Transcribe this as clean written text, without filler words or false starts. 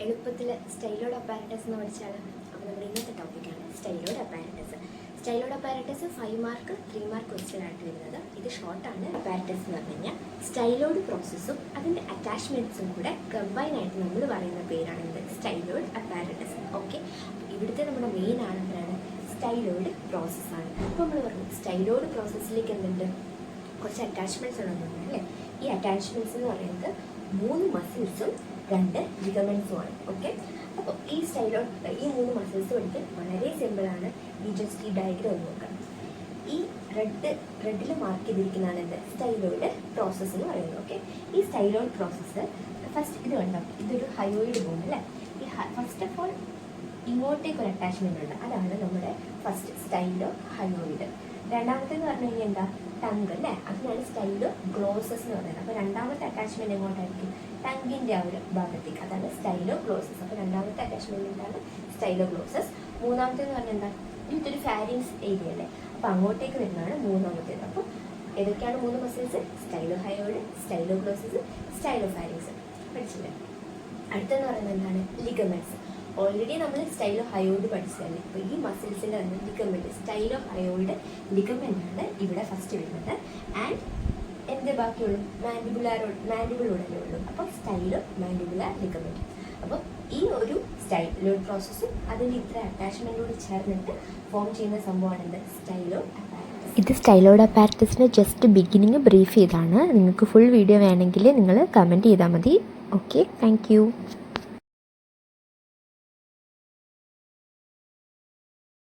എളുപ്പത്തിൽ സ്റ്റൈലോഡ് അപ്പാരറ്റസ് എന്ന് പഠിച്ചാണ്. അപ്പോൾ നമ്മുടെ ഇന്നത്തെ ടോപ്പിക്കാണ് styloid apparatus. Styloid apparatus 5 mark 3 mark question ആയിട്ട് വരുന്നത്. ഇത് ഷോർട്ടാണ്. അപ്പാരറ്റസ് എന്ന് പറഞ്ഞു കഴിഞ്ഞാൽ സ്റ്റൈലോഡ് പ്രോസസ്സും അതിൻ്റെ അറ്റാച്ച്മെൻറ്റ്സും കൂടെ കമ്പൈനായിട്ട് നമ്മൾ പറയുന്ന പേരാണ് ഇത് സ്റ്റൈലോഡ് അപ്പാരറ്റസ്. ഓക്കെ, ഇവിടുത്തെ നമ്മുടെ മെയിൻ ആണെന്നാണ് സ്റ്റൈലോഡ് പ്രോസസ്സാണ്. അപ്പോൾ നമ്മൾ പറഞ്ഞു സ്റ്റൈലോഡ് പ്രോസസ്സിലേക്ക് എന്തുണ്ട്, കുറച്ച് അറ്റാച്ച്മെൻറ്റ്സ് ഉണ്ടെന്നുണ്ട് അല്ലേ. ഈ അറ്റാച്ച്മെൻറ്റ്സ് എന്ന് പറയുന്നത് 3 മസിൽസും 2 ലിഗമെൻറ്റ്സുമാണ്. ഓക്കെ, അപ്പോൾ ഈ 3 മസിൽസ് പഠിക്കാൻ വളരെ സിമ്പിളാണ്. ഈ ഡയഗ്രം ഒന്ന് നോക്കാം. ഈ റെഡിൽ മാർക്ക് ചെയ്തിരിക്കുന്നതാണ് എന്ത് സ്റ്റൈലോയിഡ് പ്രോസസ്സ് എന്ന് പറയുന്നത്. ഓക്കെ, ഈ സ്റ്റൈലോയിഡ് പ്രോസസ്സ് ഫസ്റ്റ് ഇത് കണ്ടോ, ഇതൊരു ഹയോയിഡ് ബോൺ അല്ലേ. ഈ ഫസ്റ്റ് ഓഫ് ഓൾ ഇങ്ങോട്ടേക്ക് ഒരു അറ്റാച്ച്മെൻ്റ് ഉണ്ട്, അതാണ് നമ്മുടെ ഫസ്റ്റ് സ്റ്റൈലോ ഹയോയിഡ്. രണ്ടാമത്തേന്ന് പറഞ്ഞു കഴിഞ്ഞാൽ എന്താ, ടങ്ക് അല്ലേ, അതിനാണ് സ്റ്റൈലോ ഗ്ലോസസ് എന്ന് പറയുന്നത്. അപ്പോൾ രണ്ടാമത്തെ അറ്റാച്ച്മെൻറ്റ് എങ്ങോട്ടായിരിക്കും, ടങ്കിൻ്റെ ആ ഒരു ഭാഗത്തേക്ക്, അതാണ് സ്റ്റൈലോ ഗ്ലോസസ്. അപ്പോൾ രണ്ടാമത്തെ അറ്റാച്ച്മെൻറ്റ് എന്താണ്, സ്റ്റൈലോ ഗ്ലോസസ്. മൂന്നാമത്തേന്ന് പറഞ്ഞാൽ എന്താ, ഇതൊരു ഫാരിങ്സ് ഏരിയ അല്ലേ, അപ്പോൾ അങ്ങോട്ടേക്ക് വരുന്നതാണ് മൂന്നാമത്തേത്. അപ്പോൾ ഏതൊക്കെയാണ് 3 മസിൽസ്, സ്റ്റൈലോ ഹയോയിഡ്, സ്റ്റൈലോ ഗ്ലോസസ്, സ്റ്റൈലോ ഫാരിങ്സ്. പഠിച്ചില്ലേ. അടുത്തെന്ന് പറയുന്നത് എന്താണ്, ലിഗമെന്റ്സ്. ഓൾറെഡി നമ്മൾ സ്റ്റൈലോ ഹയോയിഡ് പഠിച്ചതല്ലേ. അപ്പോൾ ഈ മസിൽസിൻ്റെ തന്നെ ലിഗമെൻറ്റ്, സ്റ്റൈലോ ഹയോയിഡ് ലിഗമെൻ്റ് ആണ് ഇവിടെ ഫസ്റ്റ് വരുന്നത്. ആൻഡ് എന്ത് ബാക്കിയുള്ളൂ, മാൻഡിബിളോടല്ലേ ഉള്ളൂ. അപ്പോൾ സ്റ്റൈലോ മാൻഡിബുലാർ ലിഗമെൻറ്റ്. അപ്പോൾ ഈ ഒരു സ്റ്റൈലോയിഡ് പ്രോസസ്സും അതിൻ്റെ ഇത്ര അറ്റാച്ച്മെൻറ്റോട് ചേർന്നിട്ട് ഫോം ചെയ്യുന്ന സംഭവമാണ് എന്ത്, സ്റ്റൈലോ അപ്പാരറ്റസ്. ഇത് സ്റ്റൈലോയിഡ് അപ്പാരറ്റസിൻ്റെ ജസ്റ്റ് ബിഗിനിങ് ബ്രീഫ് ചെയ്താണ്. നിങ്ങൾക്ക് ഫുൾ വീഡിയോ വേണമെങ്കിൽ നിങ്ങൾ കമൻറ്റ് ചെയ്താൽ മതി. Okay, thank you.